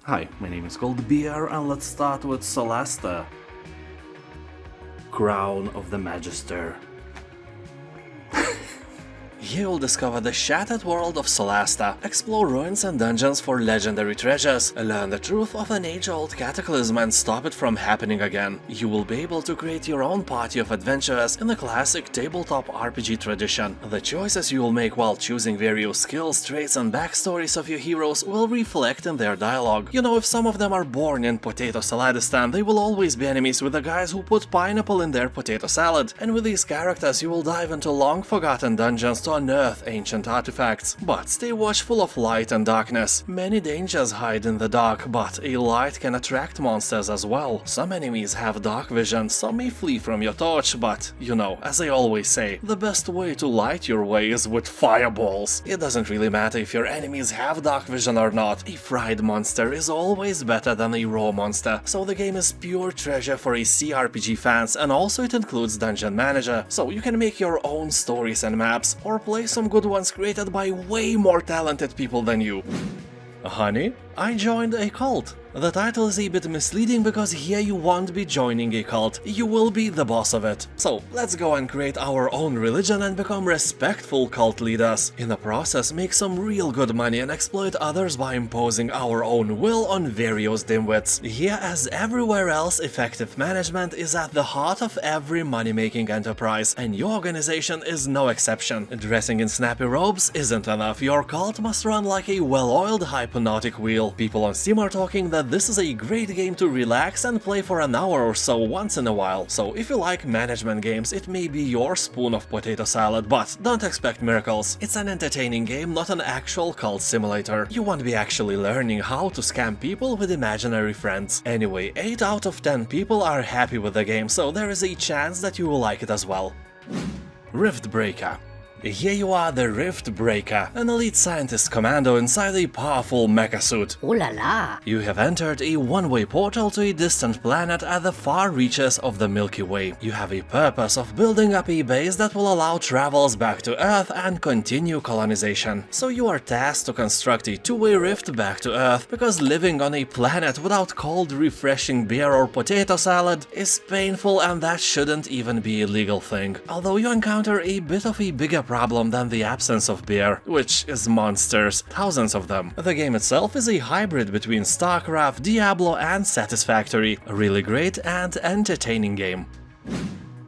Hi, my name is ColdBeer and let's start with Solasta, Crown of the Magister. You'll discover the shattered world of Solasta, explore ruins and dungeons for legendary treasures, learn the truth of an age-old cataclysm and stop it from happening again. You will be able to create your own party of adventurers in the classic tabletop RPG tradition. The choices you will make while choosing various skills, traits and backstories of your heroes will reflect in their dialogue. You know, if some of them are born in Potato Saladistan, they will always be enemies with the guys who put pineapple in their potato salad. And with these characters you will dive into long-forgotten dungeons to unearth ancient artifacts. But stay watchful of light and darkness. Many dangers hide in the dark, but a light can attract monsters as well. Some enemies have dark vision, some may flee from your torch, but, you know, as I always say, the best way to light your way is with fireballs. It doesn't really matter if your enemies have dark vision or not, a fried monster is always better than a raw monster. So the game is pure treasure for a CRPG fans, and also it includes Dungeon Manager, so you can make your own stories and maps, or play some good ones created by way more talented people than you. Honey, I joined a cult. The title is a bit misleading because here you won't be joining a cult, you will be the boss of it. So let's go and create our own religion and become respectful cult leaders. In the process, make some real good money and exploit others by imposing our own will on various dimwits. Here, as everywhere else, effective management is at the heart of every money-making enterprise, and your organization is no exception. Dressing in snappy robes isn't enough, your cult must run like a well-oiled hypnotic wheel. People on Steam are talking that this is a great game to relax and play for an hour or so once in a while. So if you like management games, it may be your spoon of potato salad, but don't expect miracles. It's an entertaining game, not an actual cult simulator. You won't be actually learning how to scam people with imaginary friends. Anyway, 8 out of 10 people are happy with the game, so there is a chance that you will like it as well. Riftbreaker. Here you are, the Riftbreaker, an elite scientist commando inside a powerful mecha suit. Ooh la la! You have entered a one-way portal to a distant planet at the far reaches of the Milky Way. You have a purpose of building up a base that will allow travels back to Earth and continue colonization. So you are tasked to construct a two-way rift back to Earth, because living on a planet without cold, refreshing beer or potato salad is painful, and that shouldn't even be a legal thing. Although you encounter a bit of a bigger problem than the absence of beer, which is monsters, thousands of them. The game itself is a hybrid between StarCraft, Diablo and Satisfactory, a really great and entertaining game.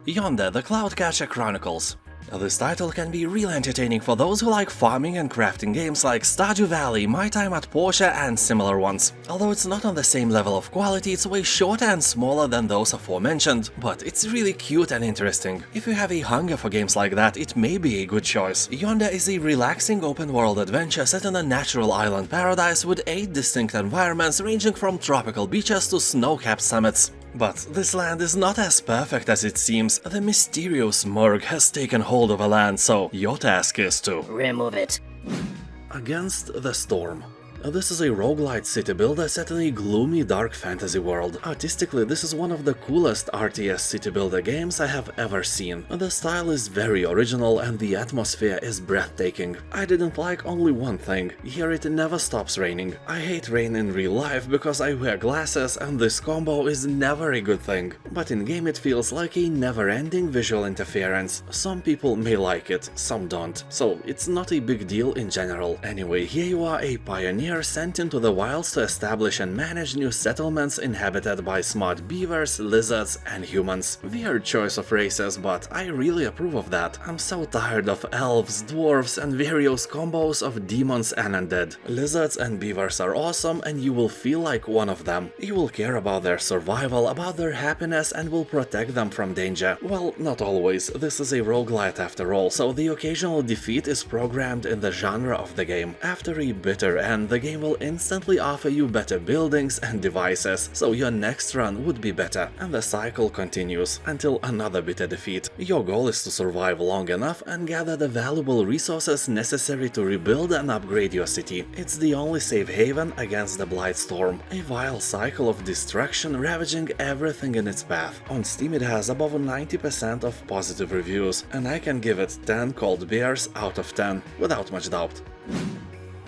Yonder, the Cloudcatcher Chronicles. This title can be really entertaining for those who like farming and crafting games like Stardew Valley, My Time at Portia and similar ones. Although it's not on the same level of quality, it's way shorter and smaller than those aforementioned, but it's really cute and interesting. If you have a hunger for games like that, it may be a good choice. Yonder is a relaxing open-world adventure set in a natural island paradise with 8 distinct environments ranging from tropical beaches to snow-capped summits. But this land is not as perfect as it seems. The mysterious Murg has taken hold of a land, so your task is to Remove it. Against the Storm. This is a roguelite city builder set in a gloomy dark fantasy world. Artistically, this is one of the coolest RTS city builder games I have ever seen. The style is very original and the atmosphere is breathtaking. I didn't like only one thing: here it never stops raining. I hate rain in real life because I wear glasses and this combo is never a good thing. But in game it feels like a never-ending visual interference. Some people may like it, some don't. So it's not a big deal in general. Anyway, here you are, a pioneer sent into the wilds to establish and manage new settlements inhabited by smart beavers, lizards, and humans. Weird choice of races, but I really approve of that. I'm so tired of elves, dwarves, and various combos of demons and undead. Lizards and beavers are awesome, and you will feel like one of them. You will care about their survival, about their happiness, and will protect them from danger. Well, not always. This is a roguelite after all, so the occasional defeat is programmed in the genre of the game. After a bitter end, the game will instantly offer you better buildings and devices, so your next run would be better, and the cycle continues until another bitter defeat. Your goal is to survive long enough and gather the valuable resources necessary to rebuild and upgrade your city. It's the only safe haven against the Blightstorm, a vile cycle of destruction ravaging everything in its path. On Steam it has above 90% of positive reviews, and I can give it 10 cold beers out of 10, without much doubt.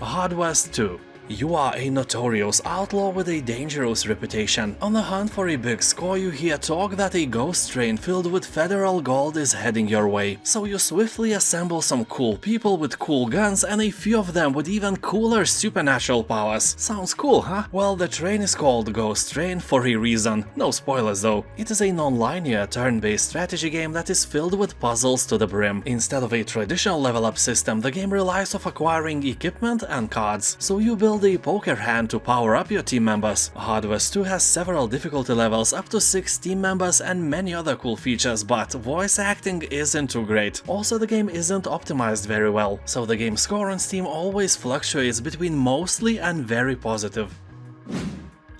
Hard West 2. You are a notorious outlaw with a dangerous reputation. On the hunt for a big score, you hear talk that a ghost train filled with federal gold is heading your way. So you swiftly assemble some cool people with cool guns and a few of them with even cooler supernatural powers. Sounds cool, huh? Well, the train is called Ghost Train for a reason. No spoilers though. It is a non-linear turn-based strategy game that is filled with puzzles to the brim. Instead of a traditional level-up system, the game relies on acquiring equipment and cards. So you build a poker hand to power up your team members. Hardware 2 has several difficulty levels, up to 6 team members and many other cool features, but voice acting isn't too great. Also, the game isn't optimized very well, so the game score on Steam always fluctuates between mostly and very positive.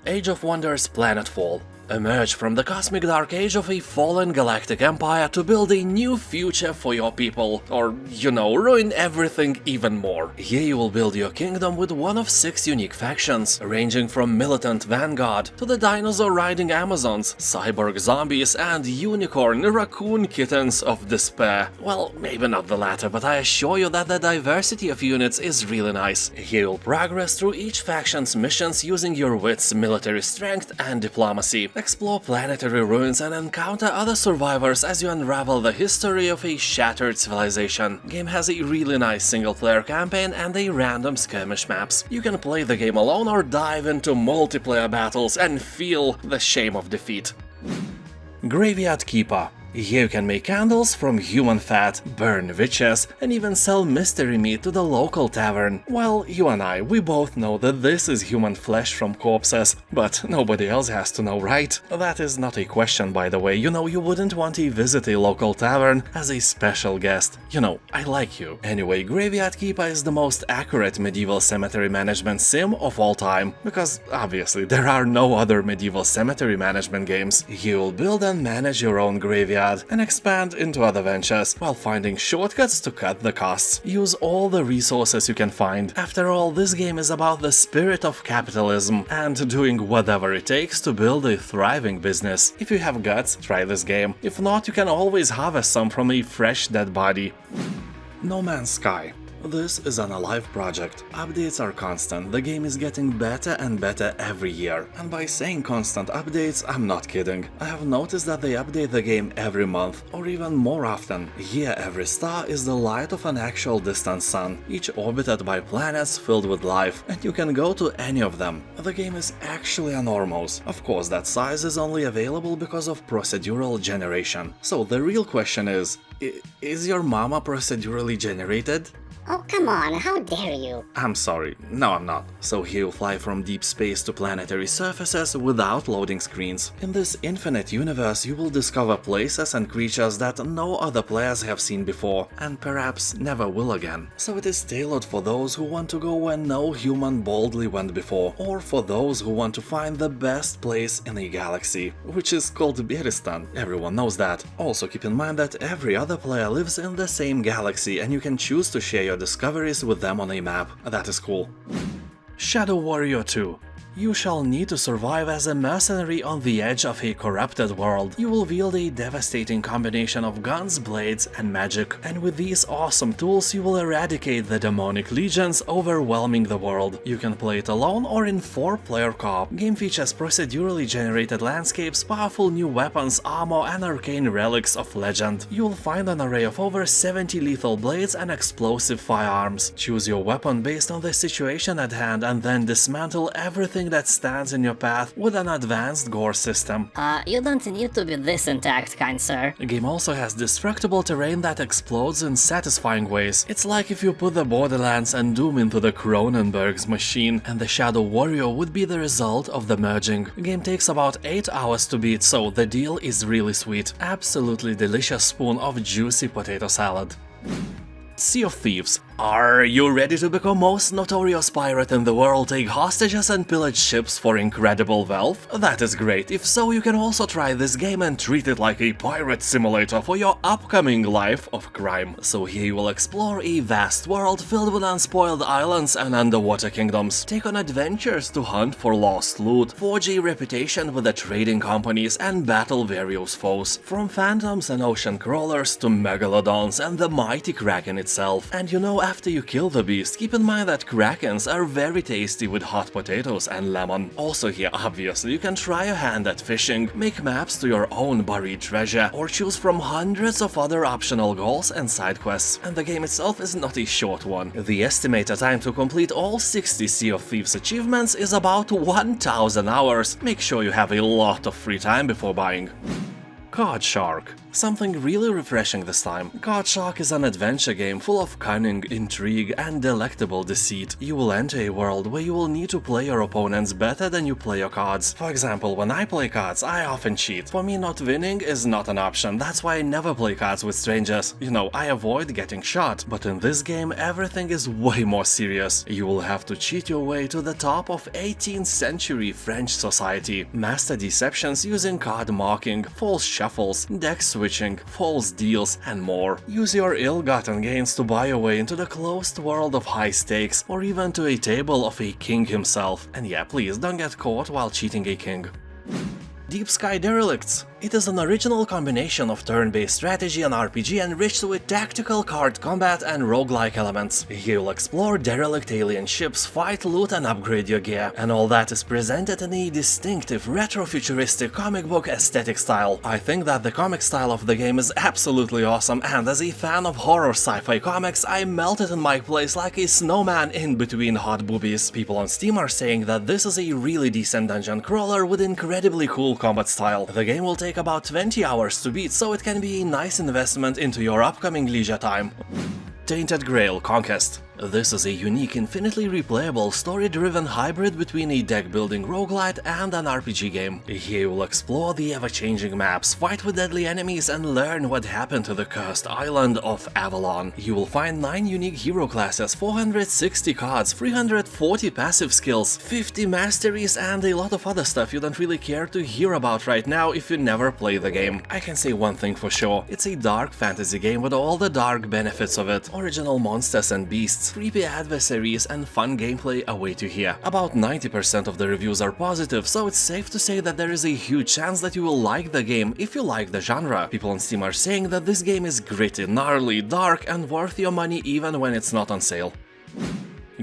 Age of Wonders Planetfall. Emerge from the cosmic dark age of a fallen galactic empire to build a new future for your people, or, you know, ruin everything even more. Here you will build your kingdom with one of 6 unique factions, ranging from militant vanguard to the dinosaur-riding Amazons, cyborg zombies, and unicorn raccoon kittens of despair. Well, maybe not the latter, but I assure you that the diversity of units is really nice. Here you'll progress through each faction's missions using your wits, military strength, and diplomacy. Explore planetary ruins and encounter other survivors as you unravel the history of a shattered civilization. Game has a really nice single-player campaign and a random skirmish maps. You can play the game alone or dive into multiplayer battles and feel the shame of defeat. Graveyard Keeper. Here you can make candles from human fat, burn witches, and even sell mystery meat to the local tavern. Well, you and I, we both know that this is human flesh from corpses, but nobody else has to know, right? That is not a question, by the way. You know, you wouldn't want to visit a local tavern as a special guest. You know, I like you. Anyway, Graveyard Keeper is the most accurate medieval cemetery management sim of all time, because obviously there are no other medieval cemetery management games. You'll build and manage your own graveyard and expand into other ventures while finding shortcuts to cut the costs. Use all the resources you can find. After all, this game is about the spirit of capitalism and doing whatever it takes to build a thriving business. If you have guts, try this game. If not, you can always harvest some from a fresh dead body. No Man's Sky. This is an alive project. Updates are constant, the game is getting better and better every year. And by saying constant updates, I'm not kidding. I have noticed that they update the game every month, or even more often. Here every star is the light of an actual distant sun, each orbited by planets filled with life, and you can go to any of them. The game is actually enormous. Of course, that size is only available because of procedural generation. So the real question is your mama procedurally generated? Oh, come on, how dare you? I'm sorry, no I'm not. So here you fly from deep space to planetary surfaces without loading screens. In this infinite universe you will discover places and creatures that no other players have seen before, and perhaps never will again. So it is tailored for those who want to go where no human boldly went before, or for those who want to find the best place in a galaxy, which is ColdBeer. Everyone knows that. Also keep in mind that every other player lives in the same galaxy and you can choose to share your discoveries with them on a map. That is cool. Shadow Warrior 2. You shall need to survive as a mercenary on the edge of a corrupted world. You will wield a devastating combination of guns, blades, and magic. And with these awesome tools, you will eradicate the demonic legions overwhelming the world. You can play it alone or in 4-player co-op. Game features procedurally generated landscapes, powerful new weapons, armor, and arcane relics of legend. You will find an array of over 70 lethal blades and explosive firearms. Choose your weapon based on the situation at hand and then dismantle everything that stands in your path with an advanced gore system. You don't need to be this intact, kind sir. The game also has destructible terrain that explodes in satisfying ways. It's like if you put the Borderlands and Doom into the Cronenberg's machine, and the Shadow Warrior would be the result of the merging. The game takes about 8 hours to beat, so the deal is really sweet. Absolutely delicious spoon of juicy potato salad. Sea of Thieves. Are you ready to become most notorious pirate in the world, take hostages and pillage ships for incredible wealth? That is great. If so, you can also try this game and treat it like a pirate simulator for your upcoming life of crime. So here you will explore a vast world filled with unspoiled islands and underwater kingdoms. Take on adventures to hunt for lost loot, forge a reputation with the trading companies, and battle various foes, from phantoms and ocean crawlers to megalodons and the mighty kraken itself. And you know, after you kill the beast, keep in mind that krakens are very tasty with hot potatoes and lemon. Also here, obviously, you can try your hand at fishing, make maps to your own buried treasure, or choose from hundreds of other optional goals and side quests. And the game itself is not a short one. The estimated time to complete all 60 Sea of Thieves achievements is about 1000 hours. Make sure you have a lot of free time before buying. Card Shark. Something really refreshing this time. Card Shark is an adventure game full of cunning, intrigue, and delectable deceit. You will enter a world where you will need to play your opponents better than you play your cards. For example, when I play cards, I often cheat. For me, not winning is not an option, that's why I never play cards with strangers. You know, I avoid getting shot. But in this game, everything is way more serious. You will have to cheat your way to the top of 18th century French society. Master deceptions using card marking, false shuffles, deck switching, false deals, and more. Use your ill-gotten gains to buy your way into the closed world of high stakes, or even to a table of a king himself. And yeah, please don't get caught while cheating a king. Deep Sky Derelicts. It is an original combination of turn-based strategy and RPG enriched with tactical card combat and roguelike elements. Here you'll explore derelict alien ships, fight, loot, and upgrade your gear, and all that is presented in a distinctive retro-futuristic comic book aesthetic style. I think that the comic style of the game is absolutely awesome, and as a fan of horror sci-fi comics, I melted in my place like a snowman in between hot boobies. People on Steam are saying that this is a really decent dungeon crawler with incredibly cool combat style. The game will take about 20 hours to beat, so it can be a nice investment into your upcoming leisure time. Tainted Grail Conquest. This is a unique, infinitely replayable, story-driven hybrid between a deck-building roguelite and an RPG game. Here you will explore the ever-changing maps, fight with deadly enemies, and learn what happened to the cursed island of Avalon. You will find 9 unique hero classes, 460 cards, 340 passive skills, 50 masteries, and a lot of other stuff you don't really care to hear about right now if you never play the game. I can say one thing for sure, it's a dark fantasy game with all the dark benefits of it. Original monsters and beasts, creepy adversaries, and fun gameplay await you here. About 90% of the reviews are positive, so it's safe to say that there is a huge chance that you will like the game if you like the genre. People on Steam are saying that this game is gritty, gnarly, dark, and worth your money even when it's not on sale.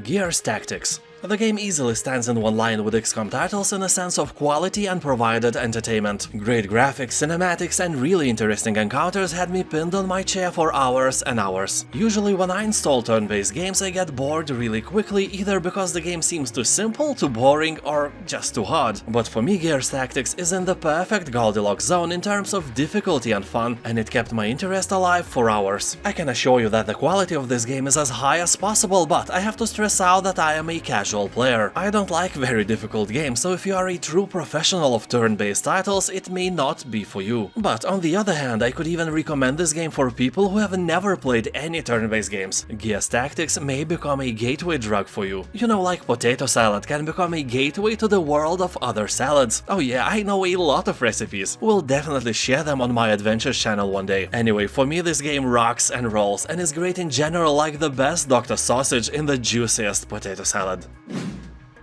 Gears Tactics. The game easily stands in one line with XCOM titles in a sense of quality and provided entertainment. Great graphics, cinematics, and really interesting encounters had me pinned on my chair for hours and hours. Usually when I install turn-based games I get bored really quickly, either because the game seems too simple, too boring, or just too hard. But for me, Gears Tactics is in the perfect Goldilocks zone in terms of difficulty and fun, and it kept my interest alive for hours. I can assure you that the quality of this game is as high as possible, but I have to stress out that I am a casual player. I don't like very difficult games, so if you are a true professional of turn-based titles, it may not be for you. But on the other hand, I could even recommend this game for people who have never played any turn-based games. Gears Tactics may become a gateway drug for you. You know, like potato salad can become a gateway to the world of other salads. Oh yeah, I know a lot of recipes. We'll definitely share them on my Adventures channel one day. Anyway, for me this game rocks and rolls, and is great in general, like the best Dr. Sausage in the juiciest potato salad.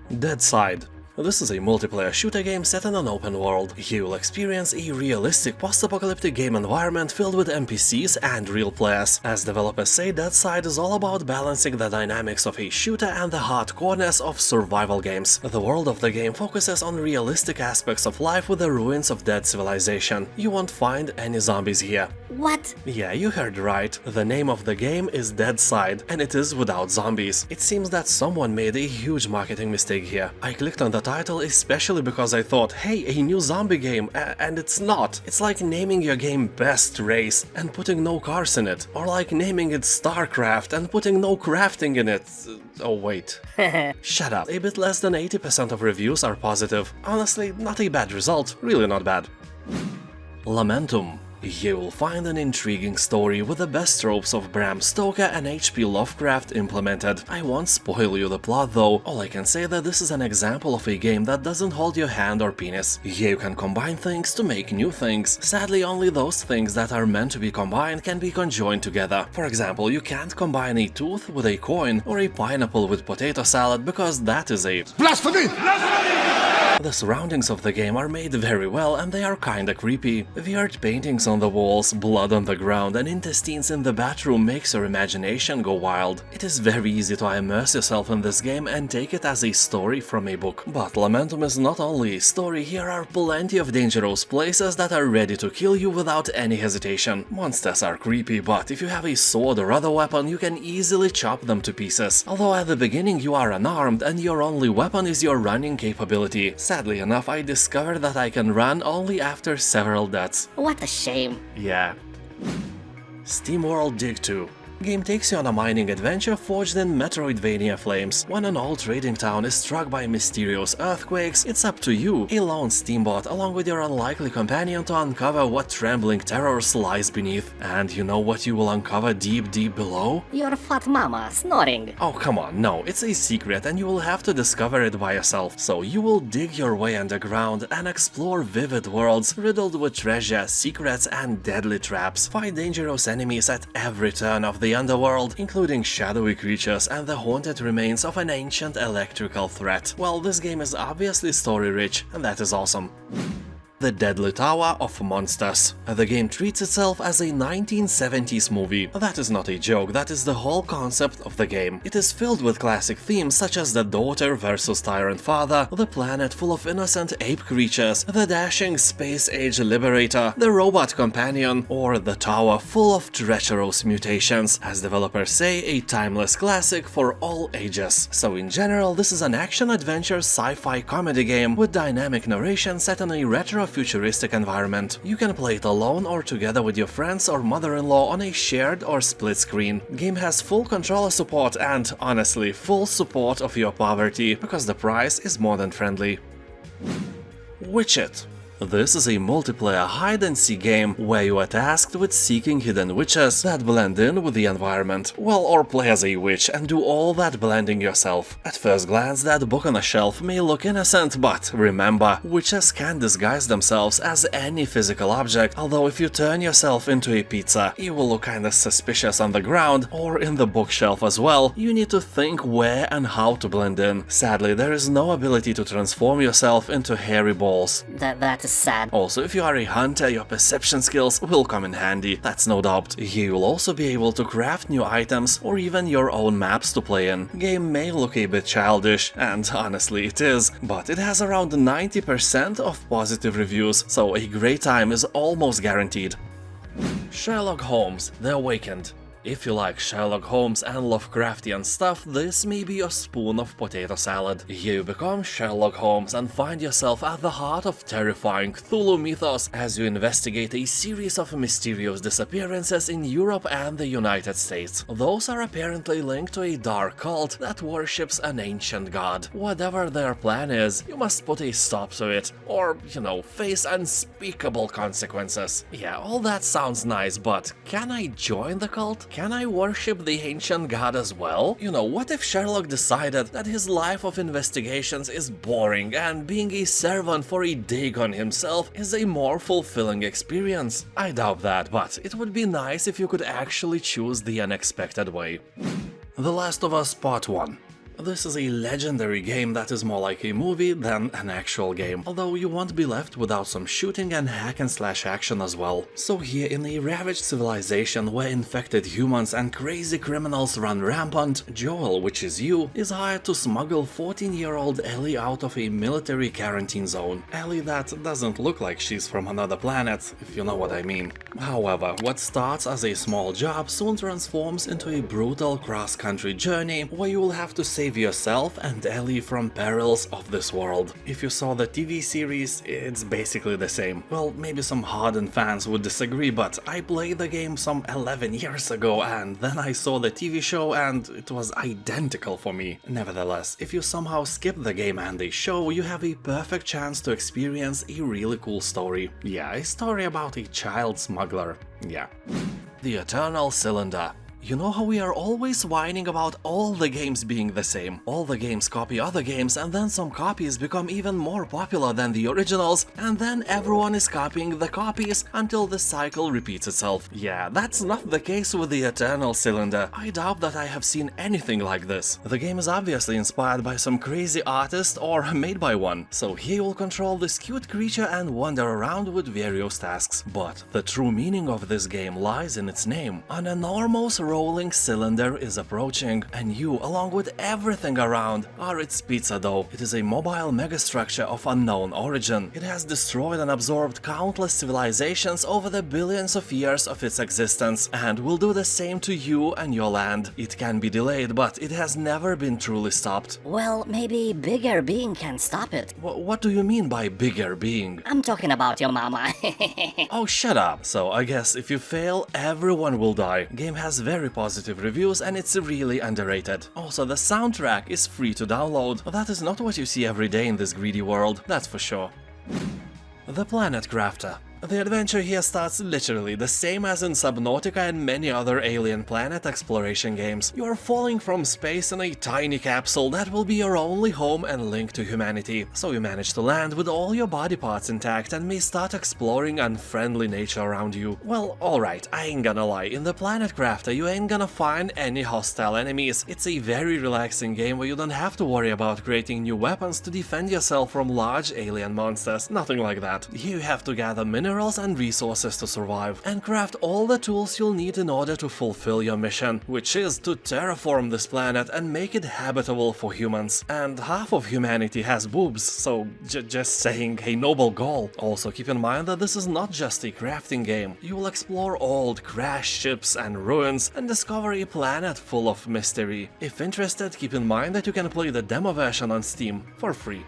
Deadside. This is a multiplayer shooter game set in an open world. Here you'll experience a realistic post-apocalyptic game environment filled with NPCs and real players. As developers say, Deadside is all about balancing the dynamics of a shooter and the hardcoreness of survival games. The world of the game focuses on realistic aspects of life with the ruins of dead civilization. You won't find any zombies here. What? Yeah, you heard right. The name of the game is Deadside, and it is without zombies. It seems that someone made a huge marketing mistake here. I clicked on the title especially because I thought, hey, a new zombie game, and it's not. It's like naming your game Best Race and putting no cars in it, or like naming it StarCraft and putting no crafting in it. Oh wait. Shut up. A bit less than 80% of reviews are positive. Honestly, not a bad result, really not bad. Lamentum. You will find an intriguing story with the best tropes of Bram Stoker and H.P. Lovecraft implemented. I won't spoil you the plot though, all I can say that this is an example of a game that doesn't hold your hand or penis. Here you can combine things to make new things. Sadly, only those things that are meant to be combined can be conjoined together. For example, you can't combine a tooth with a coin or a pineapple with potato salad because that is a blasphemy! Blasphemy! The surroundings of the game are made very well and they are kinda creepy. Weird paintings on the walls, blood on the ground and intestines in the bathroom makes your imagination go wild. It is very easy to immerse yourself in this game and take it as a story from a book. But Lamentum is not only a story, here are plenty of dangerous places that are ready to kill you without any hesitation. Monsters are creepy, but if you have a sword or other weapon, you can easily chop them to pieces. Although at the beginning you are unarmed and your only weapon is your running capability. Sadly enough, I discovered that I can run only after several deaths. What a shame. Yeah. Steamworld Dig 2. Game takes you on a mining adventure forged in Metroidvania flames. When an old trading town is struck by mysterious earthquakes, it's up to you, a lone steambot, along with your unlikely companion to uncover what trembling terrors lies beneath. And you know what you will uncover deep below? Your fat mama snoring. Oh come on, no, it's a secret and you will have to discover it by yourself. So you will dig your way underground and explore vivid worlds riddled with treasure, secrets and deadly traps. Fight dangerous enemies at every turn of the underworld, including shadowy creatures and the haunted remains of an ancient electrical threat. Well, this game is obviously story-rich, and that is awesome. The Deadly Tower of Monsters. The game treats itself as a 1970s movie. That is not a joke, that is the whole concept of the game. It is filled with classic themes such as the daughter versus tyrant father, the planet full of innocent ape creatures, the dashing space-age liberator, the robot companion, or the tower full of treacherous mutations. As developers say, a timeless classic for all ages. So in general, this is an action-adventure sci-fi comedy game with dynamic narration set in a retro-futuristic environment. You can play it alone or together with your friends or mother-in-law on a shared or split screen. Game has full controller support and, honestly, full support of your poverty, because the price is more than friendly. Witch It. This is a multiplayer hide-and-seek game where you are tasked with seeking hidden witches that blend in with the environment. Well, or play as a witch and do all that blending yourself. At first glance, that book on a shelf may look innocent, but remember, witches can disguise themselves as any physical object, although if you turn yourself into a pizza, you will look kinda suspicious on the ground or in the bookshelf as well. You need to think where and how to blend in. Sadly, there is no ability to transform yourself into hairy balls. That is sad. Also, if you are a hunter, your perception skills will come in handy, that's no doubt. Here you'll also be able to craft new items or even your own maps to play in. Game may look a bit childish, and honestly it is, but it has around 90% of positive reviews, so a great time is almost guaranteed. Sherlock Holmes: The Awakened. If you like Sherlock Holmes and Lovecraftian stuff, this may be your spoon of potato salad. Here you become Sherlock Holmes and find yourself at the heart of terrifying Cthulhu mythos as you investigate a series of mysterious disappearances in Europe and the United States. Those are apparently linked to a dark cult that worships an ancient god. Whatever their plan is, you must put a stop to it, or, face unspeakable consequences. Yeah, all that sounds nice, but can I join the cult? Can I worship the ancient god as well? What if Sherlock decided that his life of investigations is boring and being a servant for a Dagon himself is a more fulfilling experience? I doubt that, but it would be nice if you could actually choose the unexpected way. The Last of Us Part 1. This is a legendary game that is more like a movie than an actual game, although you won't be left without some shooting and hack-and-slash action as well. So here, in a ravaged civilization where infected humans and crazy criminals run rampant, Joel, which is you, is hired to smuggle 14-year-old Ellie out of a military quarantine zone. Ellie that doesn't look like she's from another planet, if you know what I mean. However, what starts as a small job soon transforms into a brutal cross-country journey where you will have to save yourself and Ellie from perils of this world. If you saw the TV series, it's basically the same. Well, maybe some hardened fans would disagree, but I played the game some 11 years ago and then I saw the TV show and it was identical for me. Nevertheless, if you somehow skip the game and the show, you have a perfect chance to experience a really cool story. Yeah, a story about a child smuggler. Yeah. The Eternal Cylinder. You know how we are always whining about all the games being the same? All the games copy other games, and then some copies become even more popular than the originals, and then everyone is copying the copies until the cycle repeats itself. Yeah, that's not the case with the Eternal Cylinder. I doubt that I have seen anything like this. The game is obviously inspired by some crazy artist or made by one, so he will control this cute creature and wander around with various tasks. But the true meaning of this game lies in its name. An enormous rolling cylinder is approaching, and you, along with everything around, are its pizza dough. It is a mobile megastructure of unknown origin. It has destroyed and absorbed countless civilizations over the billions of years of its existence, and will do the same to you and your land. It can be delayed, but it has never been truly stopped. Well, maybe bigger being can stop it. What do you mean by bigger being? I'm talking about your mama. Oh, shut up. So I guess if you fail, everyone will die. Game has very positive reviews and it's really underrated. Also, the soundtrack is free to download. That is not what you see every day in this greedy world, that's for sure. The Planet Crafter. The adventure here starts literally the same as in Subnautica and many other alien planet exploration games. You are falling from space in a tiny capsule that will be your only home and link to humanity. So you manage to land with all your body parts intact and may start exploring unfriendly nature around you. Well, alright, I ain't gonna lie, in the Planet Crafter you ain't gonna find any hostile enemies. It's a very relaxing game where you don't have to worry about creating new weapons to defend yourself from large alien monsters, nothing like that. Here you have to gather minerals and resources to survive, and craft all the tools you'll need in order to fulfill your mission, which is to terraform this planet and make it habitable for humans. And half of humanity has boobs, so just saying, a noble goal. Also keep in mind that this is not just a crafting game. You will explore old crashed ships and ruins and discover a planet full of mystery. If interested, keep in mind that you can play the demo version on Steam for free.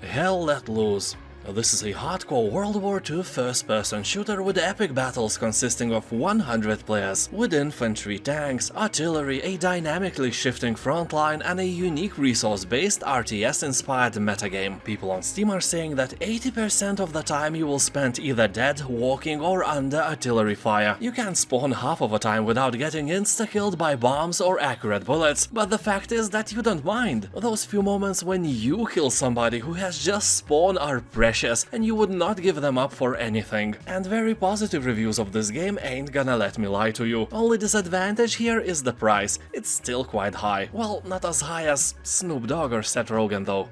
Hell Let Loose. This is a hardcore World War II first-person shooter with epic battles consisting of 100 players, with infantry, tanks, artillery, a dynamically shifting frontline, and a unique resource-based RTS-inspired metagame. People on Steam are saying that 80% of the time you will spend either dead, walking, or under artillery fire. You can spawn half of the time without getting insta-killed by bombs or accurate bullets, but the fact is that you don't mind. Those few moments when you kill somebody who has just spawned are precious, and you would not give them up for anything. And very positive reviews of this game ain't gonna let me lie to you. Only disadvantage here is the price. It's still quite high. Well, not as high as Snoop Dogg or Seth Rogen though.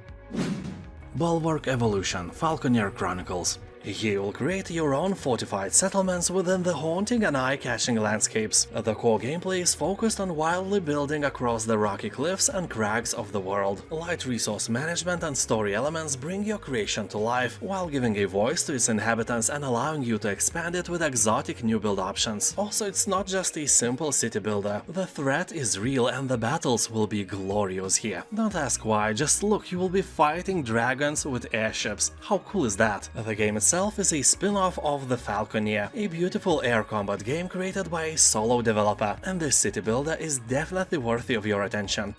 Bulwark Evolution, Falconeer Chronicles. Here you'll create your own fortified settlements within the haunting and eye-catching landscapes. The core gameplay is focused on wildly building across the rocky cliffs and crags of the world. Light resource management and story elements bring your creation to life, while giving a voice to its inhabitants and allowing you to expand it with exotic new build options. Also, it's not just a simple city builder. The threat is real and the battles will be glorious here. Don't ask why, just look, you will be fighting dragons with airships. How cool is that? The game itself is a spin-off of the Falconeer, a beautiful air combat game created by a solo developer, and this city builder is definitely worthy of your attention.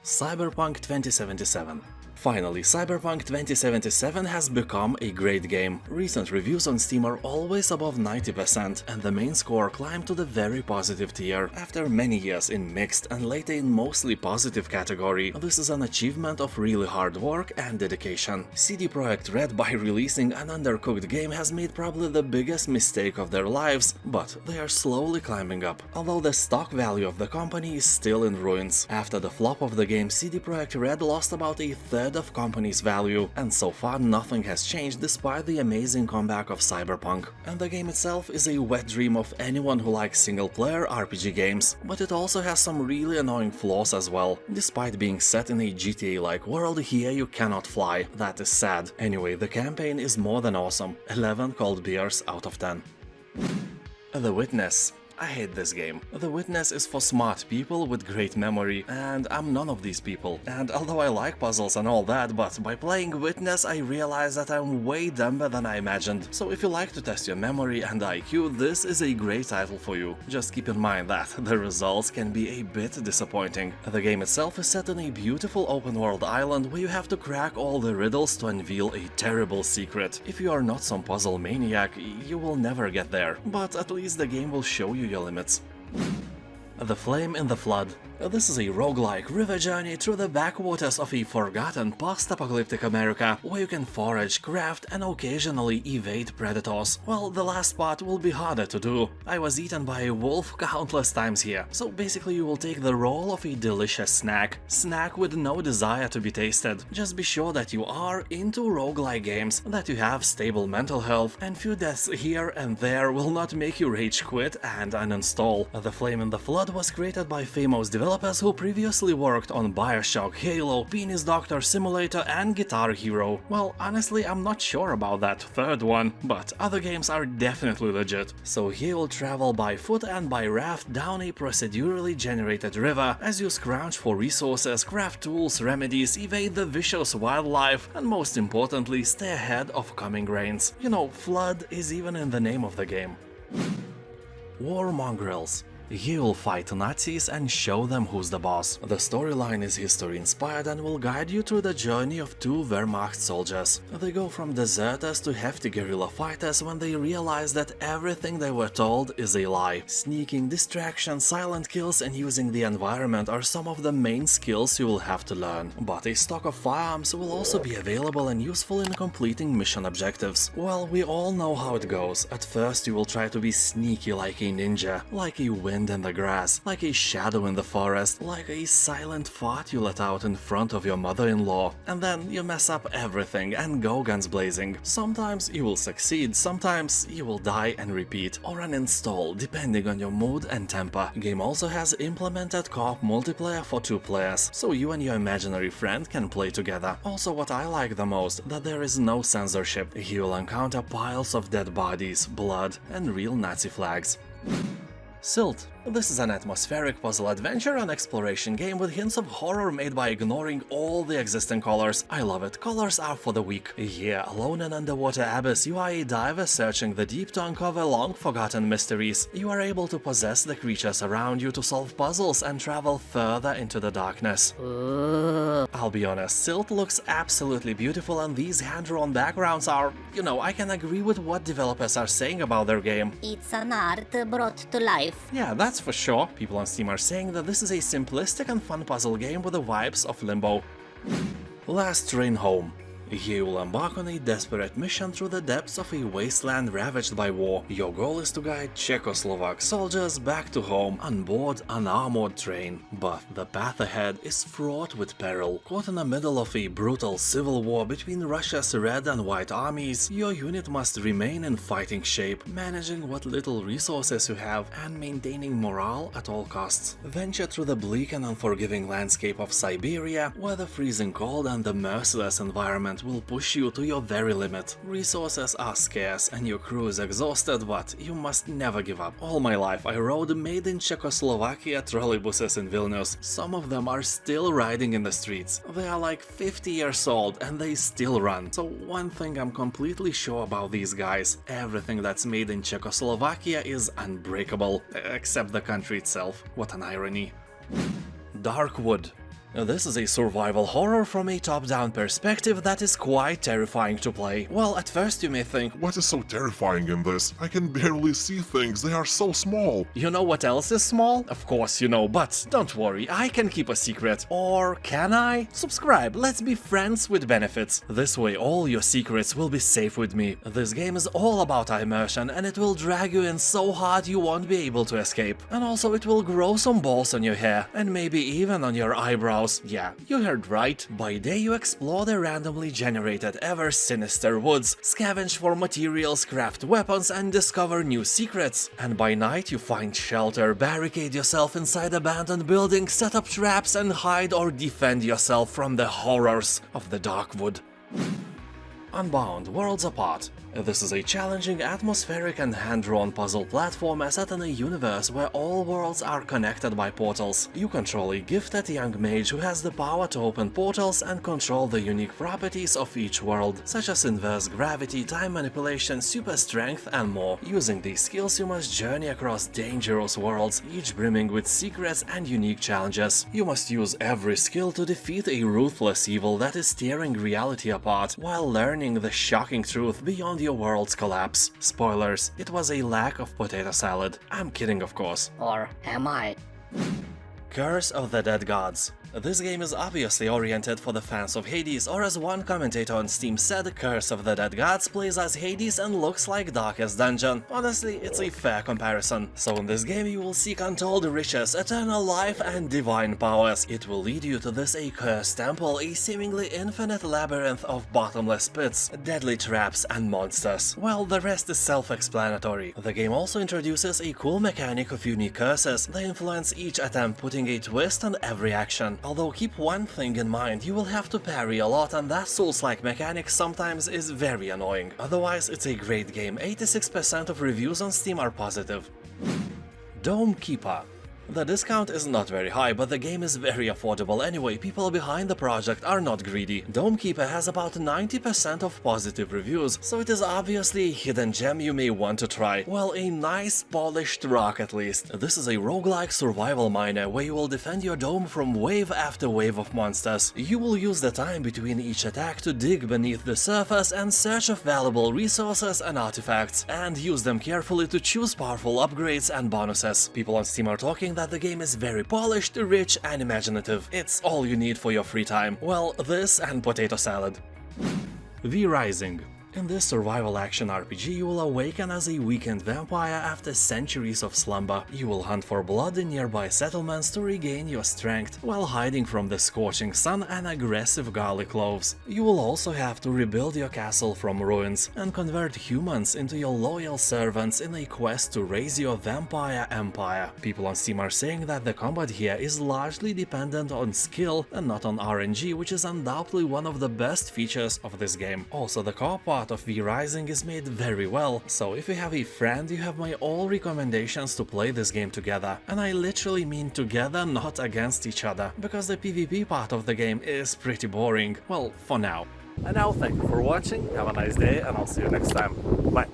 Cyberpunk 2077. Finally, Cyberpunk 2077 has become a great game. Recent reviews on Steam are always above 90%, and the main score climbed to the very positive tier. After many years in mixed and later in mostly positive category, this is an achievement of really hard work and dedication. CD Projekt Red, by releasing an undercooked game, has made probably the biggest mistake of their lives, but they are slowly climbing up, although the stock value of the company is still in ruins. After the flop of the game, CD Projekt Red lost about a third of company's value, and so far nothing has changed despite the amazing comeback of Cyberpunk. And the game itself is a wet dream of anyone who likes single-player RPG games, but it also has some really annoying flaws as well. Despite being set in a GTA-like world, here you cannot fly. That is sad. Anyway, the campaign is more than awesome. 11 ColdBeers out of 10. The Witness. I hate this game. The Witness is for smart people with great memory, and I'm none of these people. And although I like puzzles and all that, but by playing Witness I realized that I'm way dumber than I imagined. So if you like to test your memory and IQ, this is a great title for you. Just keep in mind that the results can be a bit disappointing. The game itself is set in a beautiful open-world island where you have to crack all the riddles to unveil a terrible secret. If you are not some puzzle maniac, you will never get there, but at least the game will show you your limits. The Flame in the Flood. This is a roguelike river journey through the backwaters of a forgotten post-apocalyptic America, where you can forage, craft, and occasionally evade predators. Well, the last part will be harder to do. I was eaten by a wolf countless times here, so basically you will take the role of a delicious snack with no desire to be tasted. Just be sure that you are into roguelike games, that you have stable mental health, and few deaths here and there will not make you rage quit and uninstall. The Flame in the Flood was created by famous developers who previously worked on BioShock, Halo, Penis Doctor Simulator, and Guitar Hero. Well, honestly, I'm not sure about that third one, but other games are definitely legit. So here you'll travel by foot and by raft down a procedurally generated river as you scrounge for resources, craft tools, remedies, evade the vicious wildlife, and most importantly, stay ahead of coming rains. You know, flood is even in the name of the game. War Mongrels. Here you'll fight Nazis and show them who's the boss. The storyline is history-inspired and will guide you through the journey of two Wehrmacht soldiers. They go from deserters to hefty guerrilla fighters when they realize that everything they were told is a lie. Sneaking, distraction, silent kills, and using the environment are some of the main skills you will have to learn. But a stock of firearms will also be available and useful in completing mission objectives. Well, we all know how it goes. At first you will try to be sneaky like a ninja, like a wind in the grass, like a shadow in the forest, like a silent fart you let out in front of your mother-in-law, and then you mess up everything and go guns blazing. Sometimes you will succeed, sometimes you will die and repeat, or uninstall, depending on your mood and temper. Game also has implemented co-op multiplayer for 2 players, so you and your imaginary friend can play together. Also, what I like the most, that there is no censorship. Here you'll encounter piles of dead bodies, blood, and real Nazi flags. Silt. This is an atmospheric puzzle adventure and exploration game with hints of horror made by ignoring all the existing colors. I love it, colors are for the weak. Here, alone in underwater abyss, you are a diver searching the deep to uncover long-forgotten mysteries. You are able to possess the creatures around you to solve puzzles and travel further into the darkness. I'll be honest, Silt looks absolutely beautiful and these hand-drawn backgrounds are, you know, I can agree with what developers are saying about their game. It's an art brought to life. Yeah, that's for sure. People on Steam are saying that this is a simplistic and fun puzzle game with the vibes of Limbo. Last Train Home. Here you will embark on a desperate mission through the depths of a wasteland ravaged by war. Your goal is to guide Czechoslovak soldiers back to home on board an armored train. But the path ahead is fraught with peril. Caught in the middle of a brutal civil war between Russia's red and white armies, your unit must remain in fighting shape, managing what little resources you have and maintaining morale at all costs. Venture through the bleak and unforgiving landscape of Siberia, where the freezing cold and the merciless environment will push you to your very limit. Resources are scarce and your crew is exhausted, but you must never give up. All my life I rode made in Czechoslovakia trolleybuses in Vilnius. Some of them are still riding in the streets. They are like 50 years old and they still run. So one thing I'm completely sure about these guys, everything that's made in Czechoslovakia is unbreakable, except the country itself. What an irony. Darkwood. This is a survival horror from a top-down perspective that is quite terrifying to play. Well, at first you may think, what is so terrifying in this? I can barely see things, they are so small. You know what else is small? Of course you know, but don't worry, I can keep a secret. Or can I? Subscribe, let's be friends with benefits. This way all your secrets will be safe with me. This game is all about immersion and it will drag you in so hard you won't be able to escape. And also it will grow some balls on your hair and maybe even on your eyebrows. Yeah, you heard right. By day you explore the randomly generated ever sinister woods, scavenge for materials, craft weapons and discover new secrets. And by night you find shelter, barricade yourself inside abandoned buildings, set up traps and hide or defend yourself from the horrors of the Darkwood. Unbound, Worlds Apart. This is a challenging, atmospheric and hand-drawn puzzle platformer set in a universe where all worlds are connected by portals. You control a gifted young mage who has the power to open portals and control the unique properties of each world, such as inverse gravity, time manipulation, super strength and more. Using these skills you must journey across dangerous worlds, each brimming with secrets and unique challenges. You must use every skill to defeat a ruthless evil that is tearing reality apart, while learning learning the shocking truth beyond your world's collapse. Spoilers, it was a lack of potato salad. I'm kidding, of course. Or am I? Curse of the Dead Gods. This game is obviously oriented for the fans of Hades, or as one commentator on Steam said, Curse of the Dead Gods plays as Hades and looks like Darkest Dungeon. Honestly, it's a fair comparison. So in this game you will seek untold riches, eternal life and divine powers. It will lead you to this accursed temple, a seemingly infinite labyrinth of bottomless pits, deadly traps and monsters. Well, the rest is self-explanatory. The game also introduces a cool mechanic of unique curses. They influence each attempt, putting a twist on every action. Although keep one thing in mind, you will have to parry a lot, and that Souls-like mechanic sometimes is very annoying. Otherwise, it's a great game. 86% of reviews on Steam are positive. Dome Keeper. The discount is not very high, but the game is very affordable anyway. People behind the project are not greedy. Dome Keeper has about 90% of positive reviews, so it is obviously a hidden gem you may want to try. Well, a nice polished rock at least. This is a roguelike survival miner where you will defend your dome from wave after wave of monsters. You will use the time between each attack to dig beneath the surface and search of valuable resources and artifacts, and use them carefully to choose powerful upgrades and bonuses. People on Steam are talking that the game is very polished, rich and imaginative. It's all you need for your free time. Well, this and potato salad. V Rising. In this survival action RPG, you will awaken as a weakened vampire after centuries of slumber. You will hunt for blood in nearby settlements to regain your strength, while hiding from the scorching sun and aggressive garlic loaves. You will also have to rebuild your castle from ruins, and convert humans into your loyal servants in a quest to raise your vampire empire. People on Steam are saying that the combat here is largely dependent on skill and not on RNG, which is undoubtedly one of the best features of this game. Also, the co-op part of V Rising is made very well, so if you have a friend, you have my all recommendations to play this game together. And I literally mean together, not against each other, because the PvP part of the game is pretty boring. Well, for now. And now thank you for watching, have a nice day, and I'll see you next time. Bye!